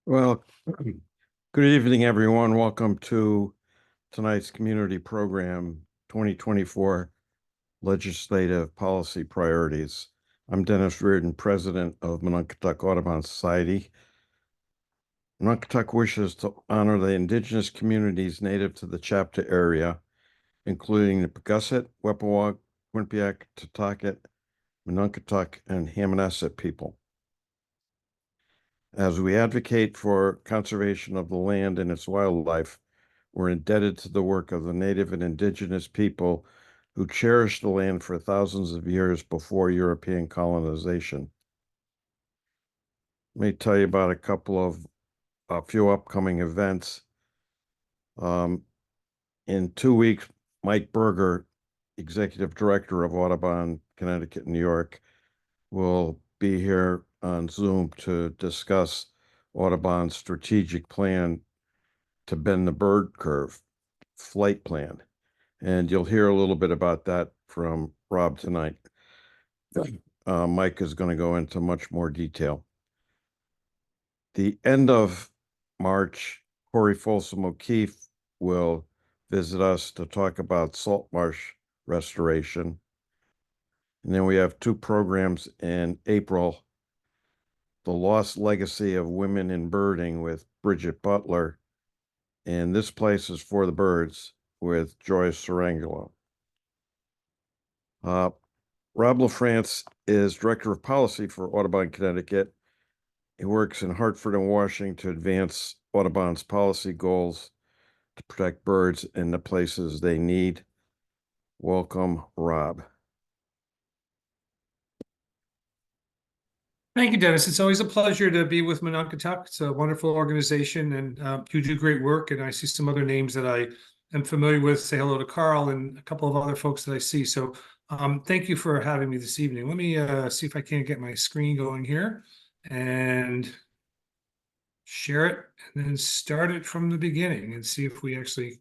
Well, good evening, everyone. Welcome to tonight's community program, 2024 Legislative Policy Priorities. I'm Dennis Reardon, President of Mononkatuk Audubon Society. Mononkatuk wishes to honor the indigenous communities native to the chapter area, including the Pagusset, Wepawag, Quinnipiac, Tutucket, Mononkatuk, and Hammonasset people. As we advocate for conservation of the land and its wildlife, we're indebted to the work of the native and indigenous people who cherished the land for thousands of years before European colonization. Let me tell you about a few upcoming events. In 2 weeks, Mike Berger, Executive Director of Audubon Connecticut, New York, will be here on Zoom to discuss Audubon's strategic plan to bend the bird curve, flight plan. And you'll hear a little bit about that from Rob tonight. Mike is going to go into much more detail. The end of March, Corey Folsom O'Keefe will visit us to talk about salt marsh restoration. And then we have two programs in April: The Lost Legacy of Women in Birding with Bridget Butler, and This Place is for the Birds with Joyce Sarangelo. Rob LaFrance is Director of Policy for Audubon Connecticut. He works in Hartford and Washington to advance Audubon's policy goals to protect birds in the places they need. Welcome, Rob. Thank you, Dennis. It's always a pleasure to be with Mononkatuk. It's a wonderful organization, and you do great work. And I see some other names that I am familiar with. Say hello to Carl and a couple of other folks that I see. So thank you for having me this evening. Let me see if I can get my screen going here and share it, and then start it from the beginning and see if we actually...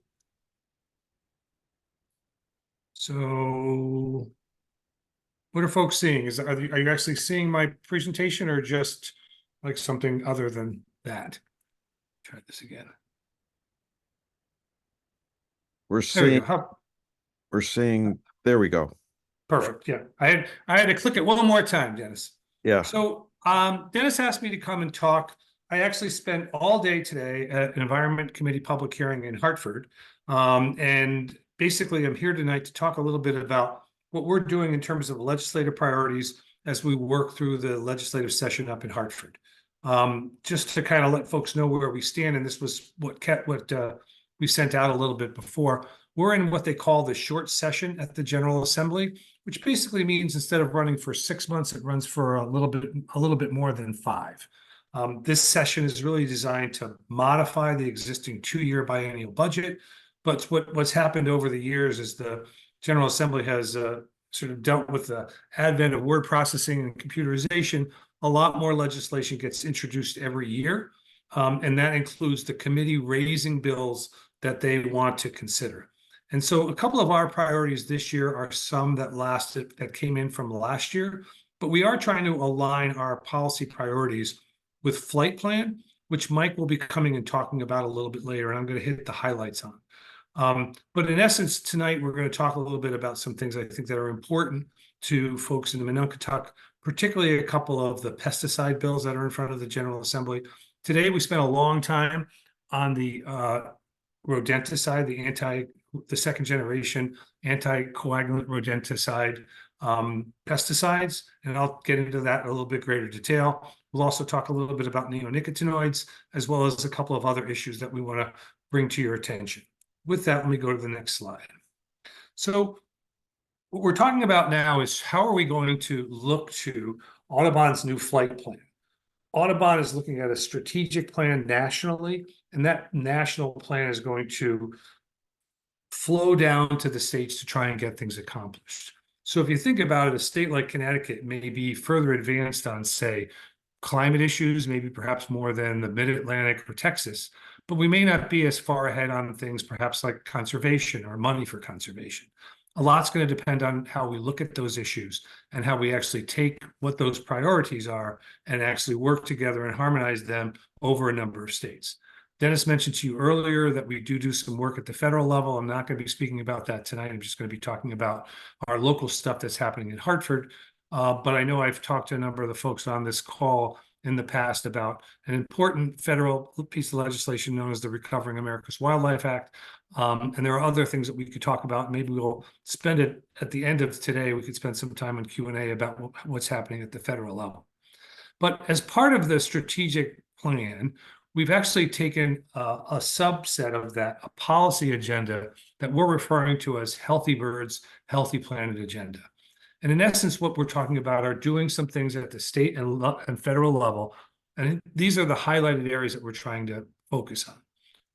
So what are folks seeing? Are you actually seeing my presentation, or just like something other than that? Try this again. We're seeing. There we go. Perfect. Yeah, I had to click it one more time, Dennis. Yeah. So Dennis asked me to come and talk. I actually spent all day today at an Environment Committee public hearing in Hartford, and basically I'm here tonight to talk a little bit about what we're doing in terms of legislative priorities as we work through the legislative session up in Hartford. Just to kind of let folks know where we stand, and this was what we sent out a little bit before. We're in what they call the short session at the General Assembly, which basically means instead of running for 6 months, it runs for a little bit more than 5. This session is really designed to modify the existing 2-year biennial budget. But what's happened over the years is the General Assembly has sort of dealt with the advent of word processing and computerization. A lot more legislation gets introduced every year, and that includes the committee raising bills that they want to consider. And so a couple of our priorities this year are some that came in from last year, but we are trying to align our policy priorities with flight plan, which Mike will be coming and talking about a little bit later, and I'm going to hit the highlights on. But in essence, tonight, we're going to talk a little bit about some things I think that are important to folks in the Mononkatuk, particularly a couple of the pesticide bills that are in front of the General Assembly. Today, we spent a long time on the rodenticide, the second generation anticoagulant rodenticide pesticides, and I'll get into that in a little bit greater detail. We'll also talk a little bit about neonicotinoids, as well as a couple of other issues that we want to bring to your attention. With that, let me go to the next slide. So what we're talking about now is how are we going to look to Audubon's new flight plan? Audubon is looking at a strategic plan nationally, and that national plan is going to flow down to the states to try and get things accomplished. So if you think about it, a state like Connecticut may be further advanced on, say, climate issues, maybe perhaps more than the Mid-Atlantic or Texas, but we may not be as far ahead on things perhaps like conservation or money for conservation. A lot's going to depend on how we look at those issues and how we actually take what those priorities are and actually work together and harmonize them over a number of states. Dennis mentioned to you earlier that we do some work at the federal level. I'm not going to be speaking about that tonight. I'm just going to be talking about our local stuff that's happening in Hartford. But I know I've talked to a number of the folks on this call in the past about an important federal piece of legislation known as the Recovering America's Wildlife Act. And there are other things that we could talk about. Maybe we'll spend it at the end of today. We could spend some time on Q&A about what's happening at the federal level. But as part of the strategic plan, we've actually taken a subset of that, a policy agenda that we're referring to as Healthy Birds, Healthy Planet Agenda. And in essence, what we're talking about are doing some things at the state and federal level. And these are the highlighted areas that we're trying to focus on.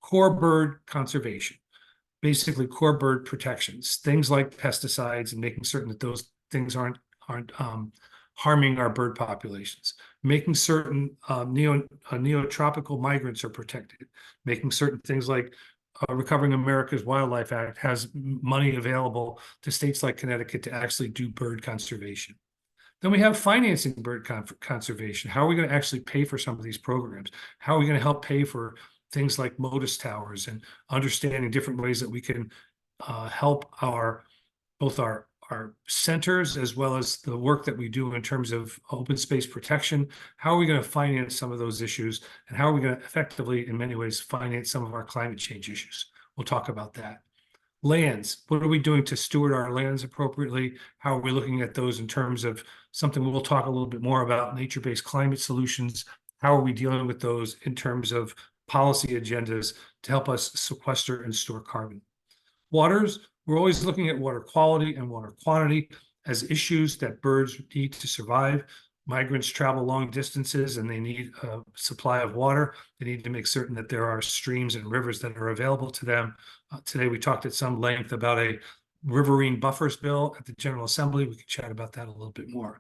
Core bird conservation, basically core bird protections, things like pesticides and making certain that those things aren't harming our bird populations, making certain neotropical migrants are protected, making certain things like Recovering America's Wildlife Act has money available to states like Connecticut to actually do bird conservation. Then we have financing bird conservation. How are we going to actually pay for some of these programs? How are we going to help pay for things like Modus towers and understanding different ways that we can help both our centers as well as the work that we do in terms of open space protection. How are we going to finance some of those issues, and how are we going to effectively, in many ways, finance some of our climate change issues? We'll talk about that. Lands, what are we doing to steward our lands appropriately? How are we looking at those in terms of something we'll talk a little bit more about, nature-based climate solutions? How are we dealing with those in terms of policy agendas to help us sequester and store carbon? Waters, we're always looking at water quality and water quantity as issues that birds need to survive. Migrants travel long distances and they need a supply of water. They need to make certain that there are streams and rivers that are available to them. Today, we talked at some length about a riverine buffers bill at the General Assembly. We could chat about that a little bit more.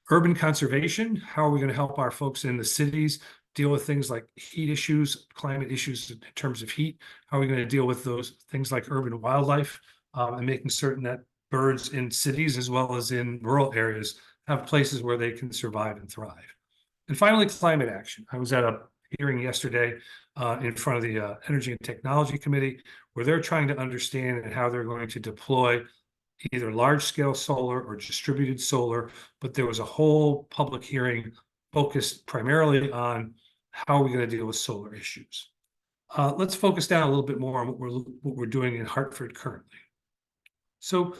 Urban conservation, how are we going to help our folks in the cities deal with things like heat issues, climate issues in terms of heat? How are we going to deal with those things like urban wildlife and making certain that birds in cities as well as in rural areas have places where they can survive and thrive? And finally, climate action. I was at a hearing yesterday in front of the Energy and Technology Committee, where they're trying to understand how they're going to deploy either large-scale solar or distributed solar, but there was a whole public hearing focused primarily on how are we going to deal with solar issues. Let's focus down a little bit more on what we're doing in Hartford currently. So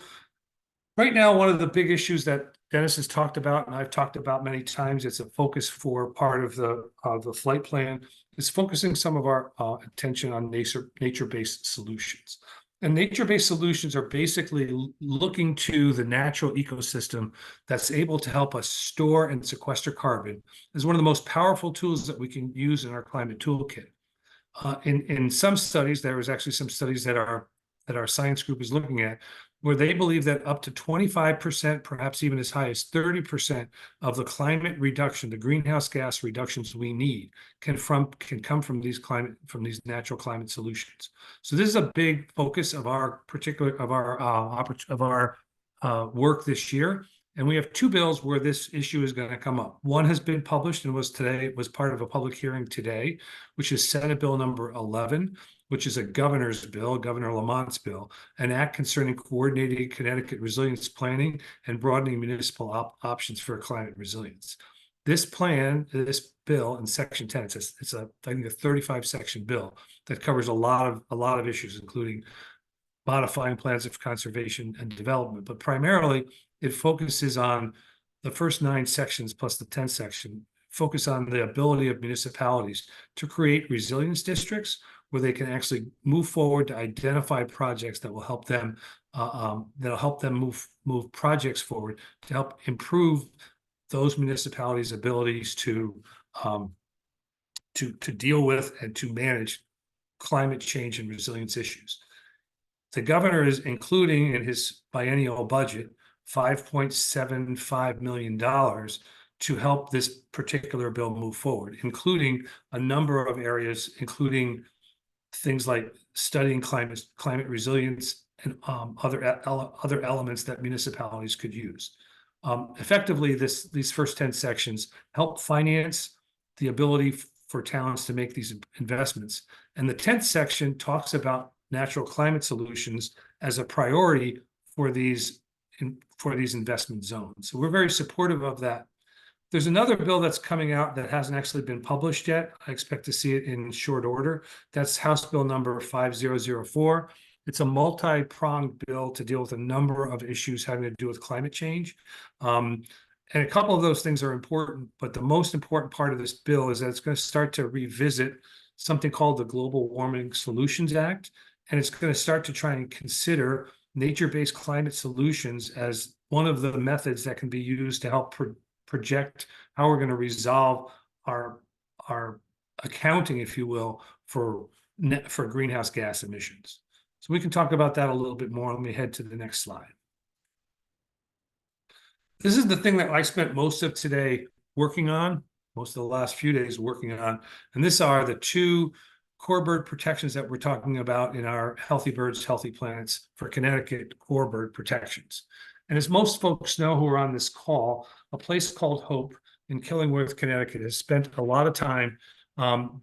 right now, one of the big issues that Dennis has talked about, and I've talked about many times, it's a focus for part of the flight plan, is focusing some of our attention on nature-based solutions. And nature-based solutions are basically looking to the natural ecosystem that's able to help us store and sequester carbon as one of the most powerful tools that we can use in our climate toolkit. In some studies, there was actually some studies that our science group is looking at, where they believe that up to 25%, perhaps even as high as 30% of the climate reduction, the greenhouse gas reductions we need, can come from these natural climate solutions. So this is a big focus of our work this year. And we have two bills where this issue is going to come up. One has been published and was part of a public hearing today, which is Senate Bill number 11, which is a governor's bill, Governor Lamont's bill, an act concerning coordinating Connecticut resilience planning and broadening municipal options for climate resilience. This bill in Section 10, it's I think a 35-section bill that covers a lot of issues, including modifying plans of conservation and development, but primarily it focuses on the first 9 sections plus the 10th section, focus on the ability of municipalities to create resilience districts where they can actually move forward to identify projects that will help them move projects forward to help improve those municipalities' abilities to deal with and to manage climate change and resilience issues. The governor is including in his biennial budget $5.75 million to help this particular bill move forward, including a number of areas, including things like studying climate resilience and other elements that municipalities could use. Effectively, these first 10 sections help finance the ability for towns to make these investments. And the 10th section talks about natural climate solutions as a priority for these investment zones. So we're very supportive of that. There's another bill that's coming out that hasn't actually been published yet. I expect to see it in short order. That's House Bill number 5004. It's a multi-pronged bill to deal with a number of issues having to do with climate change. And a couple of those things are important, but the most important part of this bill is that it's going to start to revisit something called the Global Warming Solutions Act. And it's going to start to try and consider nature-based climate solutions as one of the methods that can be used to help project how we're going to resolve our accounting, if you will, for greenhouse gas emissions. So we can talk about that a little bit more. Let me head to the next slide. This is the thing that I spent most of today working on, most of the last few days working on, and these are the two core bird protections that we're talking about in our Healthy Birds, Healthy Planets for Connecticut core bird protections. And as most folks know who are on this call, a place called Hope in Killingworth, Connecticut has spent a lot of time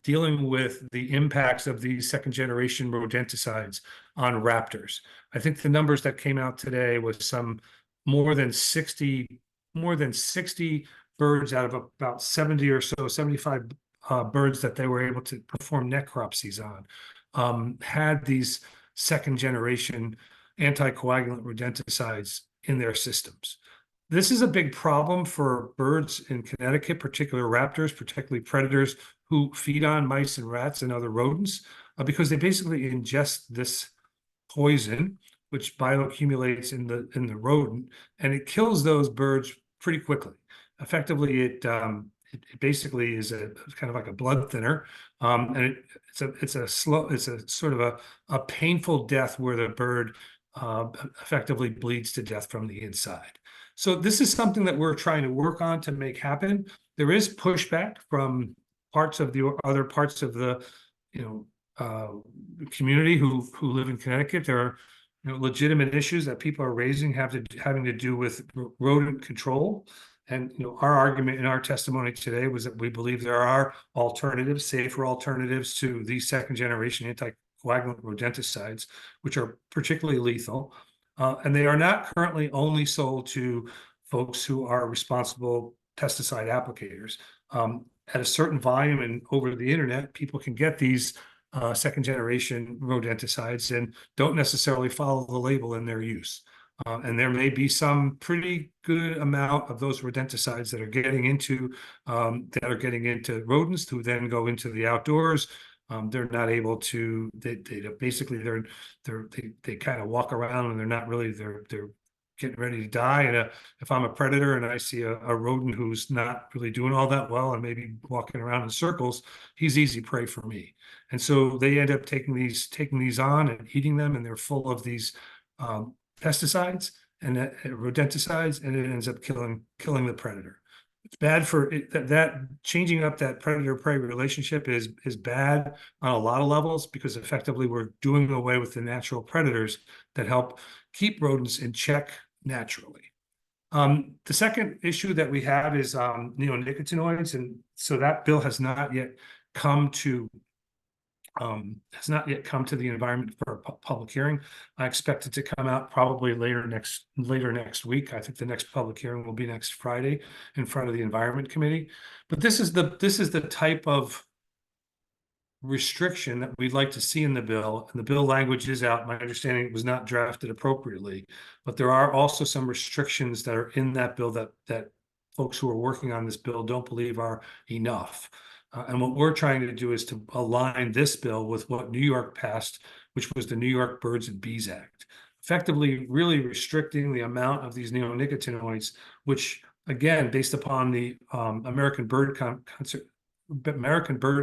dealing with the impacts of these second-generation rodenticides on raptors. I think the numbers that came out today was some more than 60 birds out of about 70 or so, 75 birds that they were able to perform necropsies on, had these second-generation anticoagulant rodenticides in their systems. This is a big problem for birds in Connecticut, particularly raptors, particularly predators who feed on mice and rats and other rodents, because they basically ingest this poison, which bioaccumulates in the rodent, and it kills those birds pretty quickly. Effectively, it basically is a kind of like a blood thinner, and it's a sort of a painful death where the bird effectively bleeds to death from the inside. So this is something that we're trying to work on to make happen. There is pushback from parts of the other parts of the community who live in Connecticut. There are legitimate issues that people are raising having to do with rodent control. And our argument in our testimony today was that we believe there are alternatives, safer alternatives to these second-generation anticoagulant rodenticides, which are particularly lethal. And they are not currently only sold to folks who are responsible pesticide applicators. At a certain volume and over the internet, people can get these second-generation rodenticides and don't necessarily follow the label in their use. And there may be some pretty good amount of those rodenticides that are getting into rodents who then go into the outdoors. They're not able to. They kind of walk around and they're not really. They're getting ready to die. And if I'm a predator and I see a rodent who's not really doing all that well and maybe walking around in circles, he's easy prey for me. And so they end up taking these on and eating them, and they're full of these pesticides and rodenticides, and it ends up killing the predator. It's bad for it, that changing up that predator-prey relationship is bad on a lot of levels, because effectively we're doing away with the natural predators that help keep rodents in check naturally. The second issue that we have is neonicotinoids, and so that bill has not yet come to the environment for a public hearing. I expect it to come out probably later next week. I think the next public hearing will be next Friday in front of the Environment Committee. But this is the type of restriction that we'd like to see in the bill. And the bill language is out. My understanding, it was not drafted appropriately, but there are also some restrictions that are in that bill that folks who are working on this bill don't believe are enough. And what we're trying to do is to align this bill with what New York passed, which was the New York Birds and Bees Act, effectively really restricting the amount of these neonicotinoids, which, again, based upon the American Bird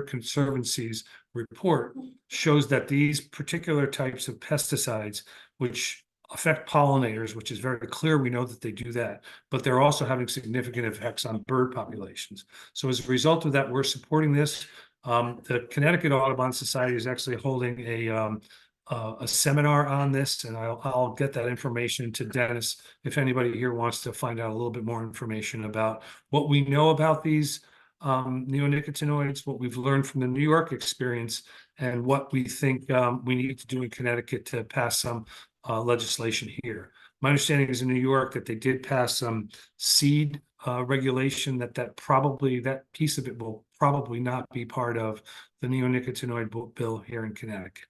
Conservancy's report, shows that these particular types of pesticides, which affect pollinators, which is very clear, we know that they do that, but they're also having significant effects on bird populations. So as a result of that, we're supporting this. The Connecticut Audubon Society is actually holding a seminar on this, and I'll get that information to Dennis if anybody here wants to find out a little bit more information about what we know about these neonicotinoids, what we've learned from the New York experience, and what we think we need to do in Connecticut to pass some legislation here. My understanding is in New York that they did pass some seed regulation that piece of it will probably not be part of the neonicotinoid bill here in Connecticut.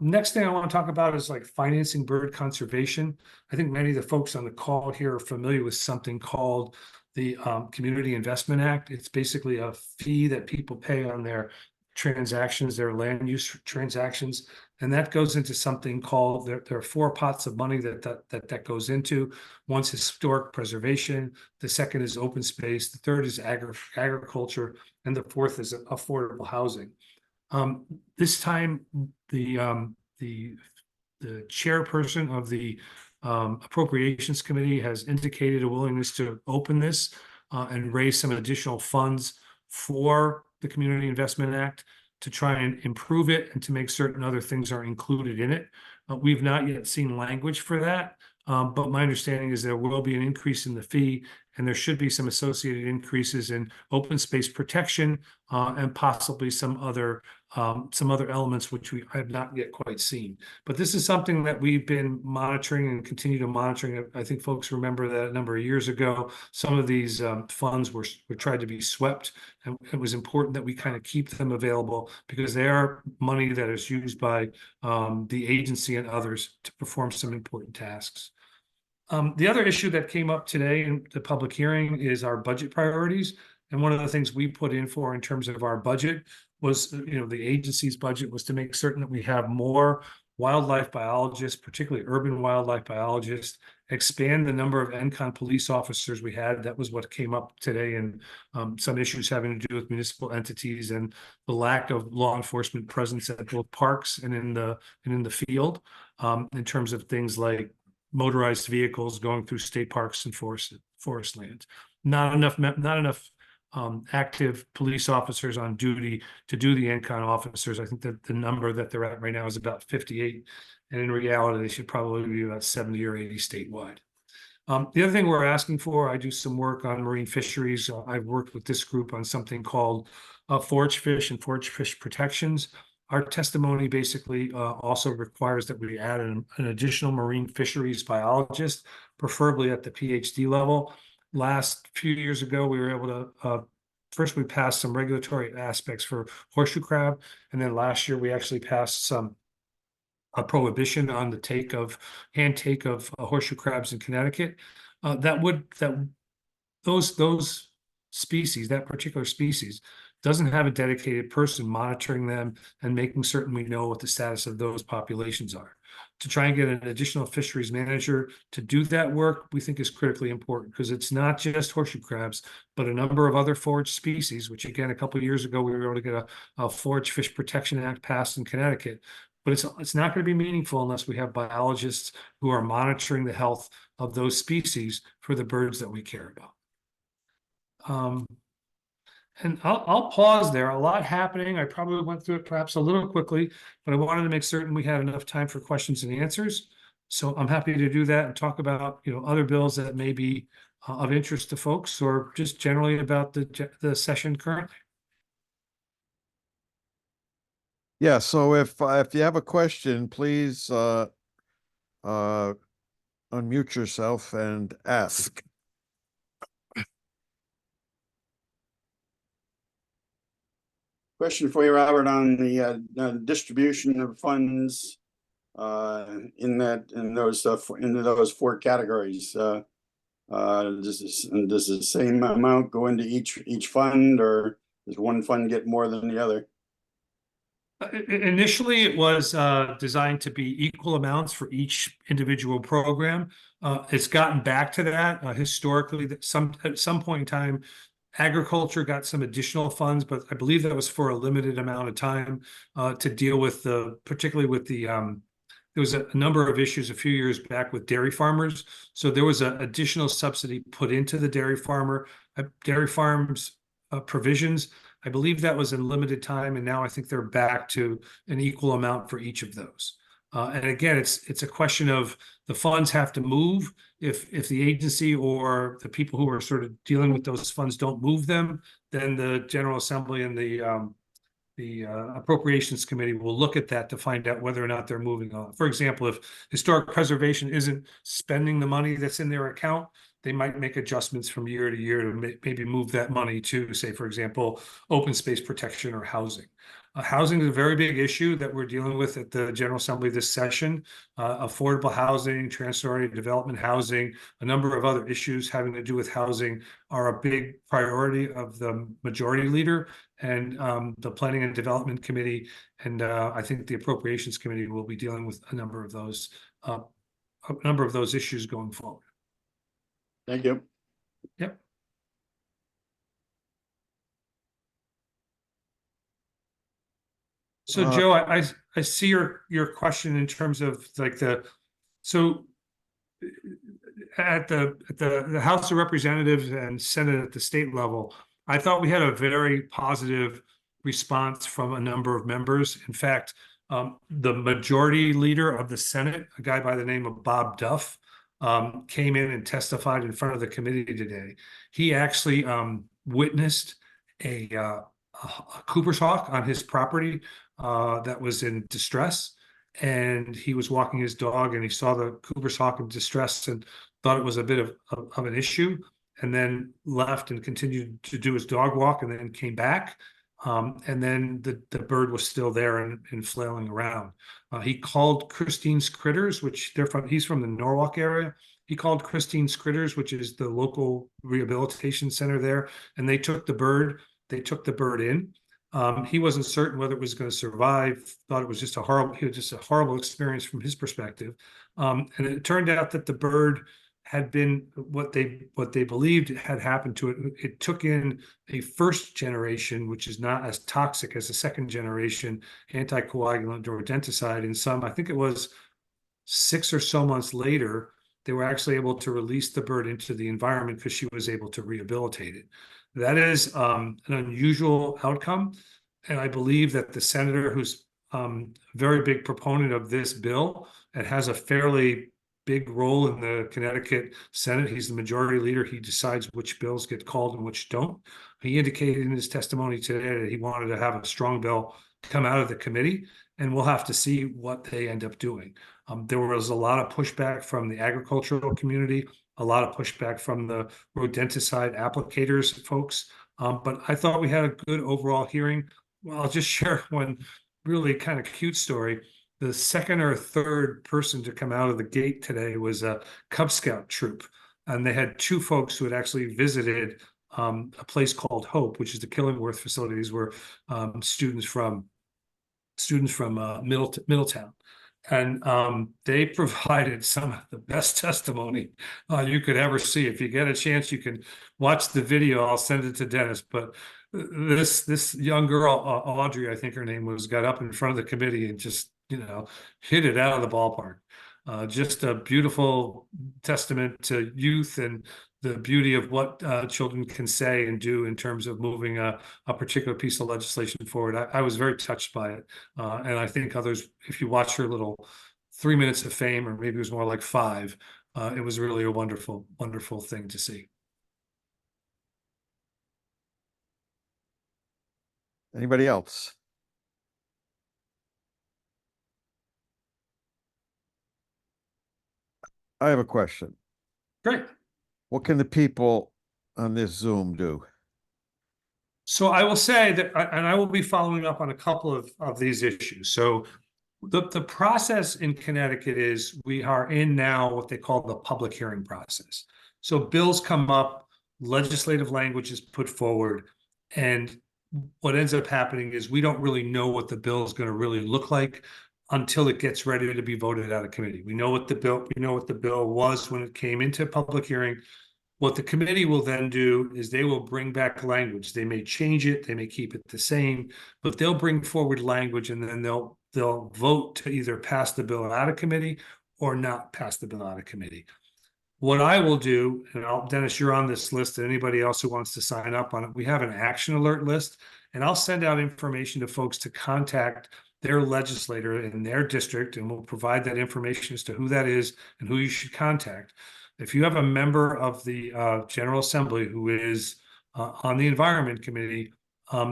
Next thing I want to talk about is like financing bird conservation. I think many of the folks on the call here are familiar with something called the Community Investment Act. It's basically a fee that people pay on their transactions, their land use transactions, and that goes into something called there are 4 pots of money that goes into. One's historic preservation, the second is open space, the third is agriculture, and the fourth is affordable housing. This time, the chairperson of the Appropriations Committee has indicated a willingness to open this and raise some additional funds for the Community Investment Act to try and improve it and to make certain other things are included in it. We've not yet seen language for that, but my understanding is there will be an increase in the fee, and there should be some associated increases in open space protection and possibly some other elements which we have not yet quite seen. But this is something that we've been monitoring and continue to monitor. I think folks remember that a number of years ago, some of these funds were tried to be swept, and it was important that we kind of keep them available because they are money that is used by the agency and others to perform some important tasks. The other issue that came up today in the public hearing is our budget priorities. And one of the things we put in for in terms of our budget was, the agency's budget was to make certain that we have more wildlife biologists, particularly urban wildlife biologists, expand the number of NCON police officers we had. That was what came up today, and some issues having to do with municipal entities and the lack of law enforcement presence at both parks and in the field, in terms of things like motorized vehicles going through state parks and forest lands. Not enough active police officers on duty to do the NCON officers. I think that the number that they're at right now is about 58, and in reality, they should probably be about 70 or 80 statewide. The other thing we're asking for, I do some work on marine fisheries. I've worked with this group on something called forage fish and forage fish protections. Our testimony basically also requires that we add an additional marine fisheries biologist, preferably at the PhD level. Last few years ago, we were able to, first we passed some regulatory aspects for horseshoe crab, and then last year we actually passed a prohibition on the hand take of horseshoe crabs in Connecticut. Those species, that particular species, doesn't have a dedicated person monitoring them and making certain we know what the status of those populations are. To try and get an additional fisheries manager to do that work, we think is critically important because it's not just horseshoe crabs, but a number of other forage species, which again, a couple of years ago, we were able to get a Forage Fish Protection Act passed in Connecticut. But it's not going to be meaningful unless we have biologists who are monitoring the health of those species for the birds that we care about. And I'll pause there. A lot happening. I probably went through it perhaps a little quickly, but I wanted to make certain we had enough time for questions and answers. So I'm happy to do that and talk about other bills that may be of interest to folks, or just generally about the session currently. Yeah, so if you have a question, please unmute yourself and ask. Question for you, Robert, on the distribution of funds into those 4 categories. Does the same amount go into each fund, or does one fund get more than the other? Initially, it was designed to be equal amounts for each individual program. It's gotten back to that. Historically, at some point in time, agriculture got some additional funds, but I believe that was for a limited amount of time to deal with particularly with there was a number of issues a few years back with dairy farmers. So there was an additional subsidy put into the dairy farms provisions I believe that was in limited time, and now I think they're back to an equal amount for each of those. And again, it's a question of the funds have to move. If the agency or the people who are sort of dealing with those funds don't move them, then the General Assembly and the Appropriations Committee will look at that to find out whether or not they're moving on. For example, if historic preservation isn't spending the money that's in their account, they might make adjustments from year to year to maybe move that money to, say, for example, open space protection or housing. Housing is a very big issue that we're dealing with at the General Assembly this session. Affordable housing, transit-story development housing, a number of other issues having to do with housing are a big priority of the majority leader and the Planning and Development Committee, and I think the Appropriations Committee will be dealing with a number of those issues going forward. Thank you. Yep. So Joe, I see your question in terms of like so at the House of Representatives and Senate at the state level, I thought we had a very positive response from a number of members. In fact, the majority leader of the Senate, a guy by the name of Bob Duff, came in and testified in front of the committee today. He actually witnessed a Cooper's hawk on his property that was in distress, and he was walking his dog and he saw the Cooper's hawk in distress and thought it was a bit of an issue, and then left and continued to do his dog walk, and then came back. And then the bird was still there and flailing around. He called Christine's Critters, which he's from the Norwalk area. He called Christine's Critters, which is the local rehabilitation center there, and they took the bird in. He wasn't certain whether it was going to survive, thought it was just a horrible experience from his perspective. And it turned out that the bird had been what they believed had happened to it. It took in a first generation, which is not as toxic as a second generation anticoagulant or rodenticide. In some, I think it was 6 or so months later, they were actually able to release the bird into the environment because she was able to rehabilitate it. That is an unusual outcome. And I believe that the senator who's a very big proponent of this bill and has a fairly big role in the Connecticut Senate. He's the majority leader. He decides which bills get called and which don't. He indicated in his testimony today that he wanted to have a strong bill come out of the committee, and we'll have to see what they end up doing. There was a lot of pushback from the agricultural community, a lot of pushback from the rodenticide applicators folks, but I thought we had a good overall hearing. Well, I'll just share one really kind of cute story. The second or third person to come out of the gate today was a Cub Scout troop, and they had 2 folks who had actually visited a place called Hope, which is the Killingworth facilities where students from Middletown, and they provided some of the best testimony you could ever see. If you get a chance, you can watch the video. I'll send it to Dennis, but this young girl, Audrey, I think her name was, got up in front of the committee and just hit it out of the ballpark. Just a beautiful testament to youth and the beauty of what children can say and do in terms of moving a particular piece of legislation forward. I was very touched by it. And I think others, if you watch her little 3 minutes of fame, or maybe it was more like 5, it was really a wonderful, wonderful thing to see. Anybody else? I have a question. Great. What can the people on this Zoom do? So I will say that, and I will be following up on a couple of these issues. So the process in Connecticut is we are in now what they call the public hearing process. So bills come up, legislative language is put forward, and what ends up happening is we don't really know what the bill is going to really look like until it gets ready to be voted out of committee. We know what the bill was when it came into public hearing. What the committee will then do is they will bring back language. They may change it, they may keep it the same, but they'll bring forward language, and then they'll vote to either pass the bill out of committee or not pass the bill out of committee. What I will do, and Dennis, you're on this list, and anybody else who wants to sign up on it, we have an action alert list, and I'll send out information to folks to contact their legislator in their district, and we'll provide that information as to who that is and who you should contact. If you have a member of the General Assembly who is on the Environment Committee,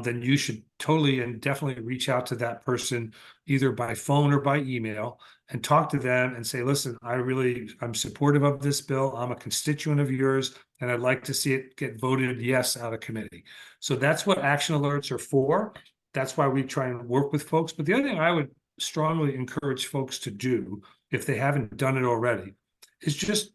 then you should totally and definitely reach out to that person either by phone or by email and talk to them and say, listen, I'm supportive of this bill. I'm a constituent of yours, and I'd like to see it get voted yes out of committee. So that's what action alerts are for. That's why we try and work with folks. But the other thing I would strongly encourage folks to do, if they haven't done it already, is just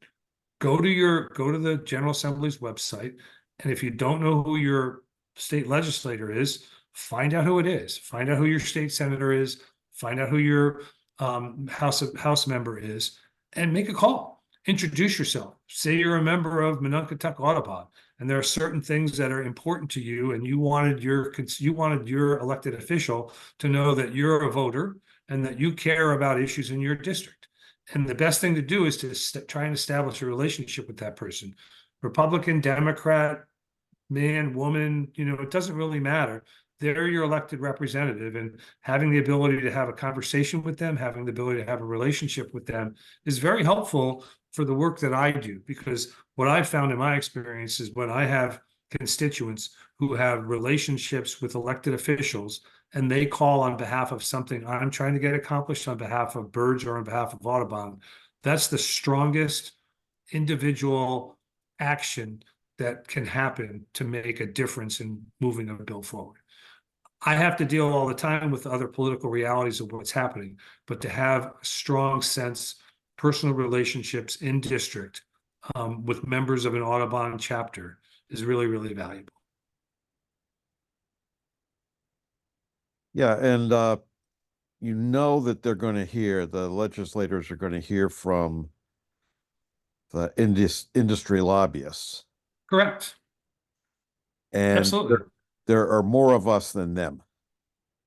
go to the General Assembly's website. And if you don't know who your state legislator is, find out who it is. Find out who your state senator is. Find out who your House member is, and make a call. Introduce yourself. Say you're a member of Mononkatuk Audubon, and there are certain things that are important to you, and you wanted your elected official to know that you're a voter and that you care about issues in your district. And the best thing to do is to try and establish a relationship with that person. Republican, Democrat, man, woman, it doesn't really matter. They're your elected representative, and having the ability to have a conversation with them, having the ability to have a relationship with them is very helpful for the work that I do. Because what I've found in my experience is when I have constituents who have relationships with elected officials and they call on behalf of something I'm trying to get accomplished on behalf of birds or on behalf of Audubon, that's the strongest individual action that can happen to make a difference in moving a bill forward. I have to deal all the time with other political realities of what's happening, but to have a strong sense, personal relationships in district with members of an Audubon chapter is really, really valuable. Yeah, and that they're going to hear, the legislators are going to hear from the industry lobbyists. Correct. And absolutely. There are more of us than them.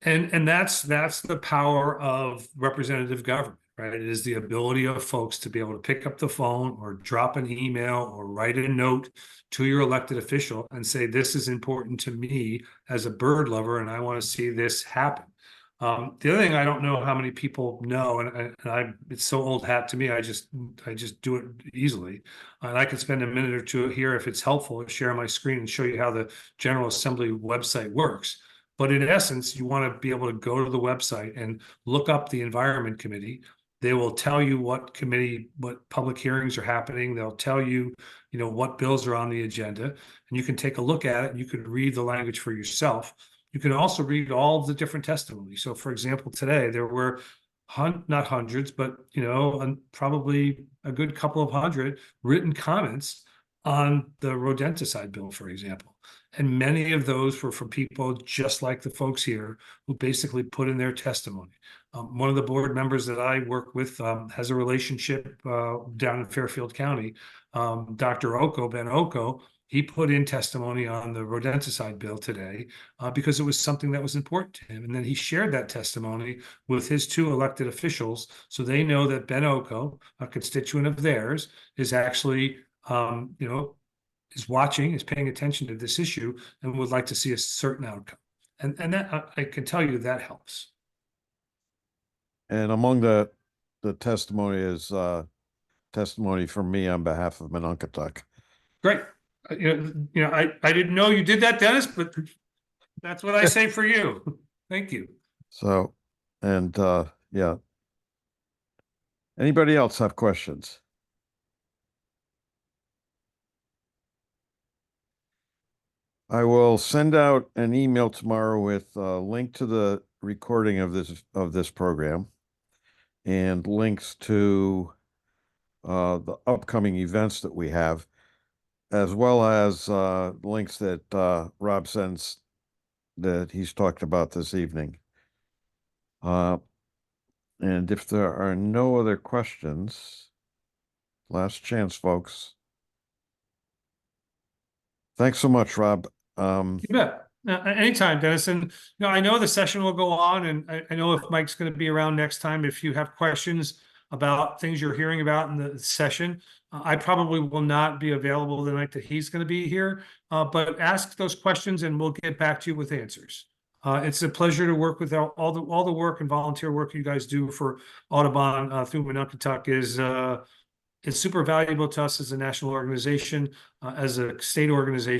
And that's the power of representative government, right? It is the ability of folks to be able to pick up the phone or drop an email or write a note to your elected official and say, this is important to me as a bird lover, and I want to see this happen. The other thing I don't know how many people know, and it's so old hat to me, I just do it easily. And I could spend a minute or two here if it's helpful to share my screen and show you how the General Assembly website works. But in essence, you want to be able to go to the website and look up the Environment Committee. They will tell you what public hearings are happening. They'll tell you, what bills are on the agenda, and you can take a look at it. And you can read the language for yourself. You can also read all of the different testimonies. So, for example, today there were not hundreds, but probably a good couple of hundred written comments on the rodenticide bill, for example. And many of those were from people just like the folks here who basically put in their testimony. One of the board members that I work with has a relationship down in Fairfield County. Dr. Ben Oko, he put in testimony on the rodenticide bill today because it was something that was important to him. And then he shared that testimony with his two elected officials, so they know that Ben Oko, a constituent of theirs, is actually, is watching, is paying attention to this issue and would like to see a certain outcome. And that, I can tell you, that helps. And among the testimony is testimony from me on behalf of Mononkatuk. Great. I didn't know you did that, Dennis, but that's what I say for you. Thank you. So, and yeah. Anybody else have questions? I will send out an email tomorrow with a link to the recording of this program and links to the upcoming events that we have, as well as links that Rob sends that he's talked about this evening. And if there are no other questions, last chance, folks. Thanks so much, Rob. You bet. Anytime, Dennis. And I know the session will go on, and I know if Mike's going to be around next time, if you have questions about things you're hearing about in the session, I probably will not be available the night that he's going to be here, but ask those questions and we'll get back to you with answers. It's a pleasure to work with all the work and volunteer work you guys do for Audubon through Montuck is super valuable to us as a national organization, as a state organization.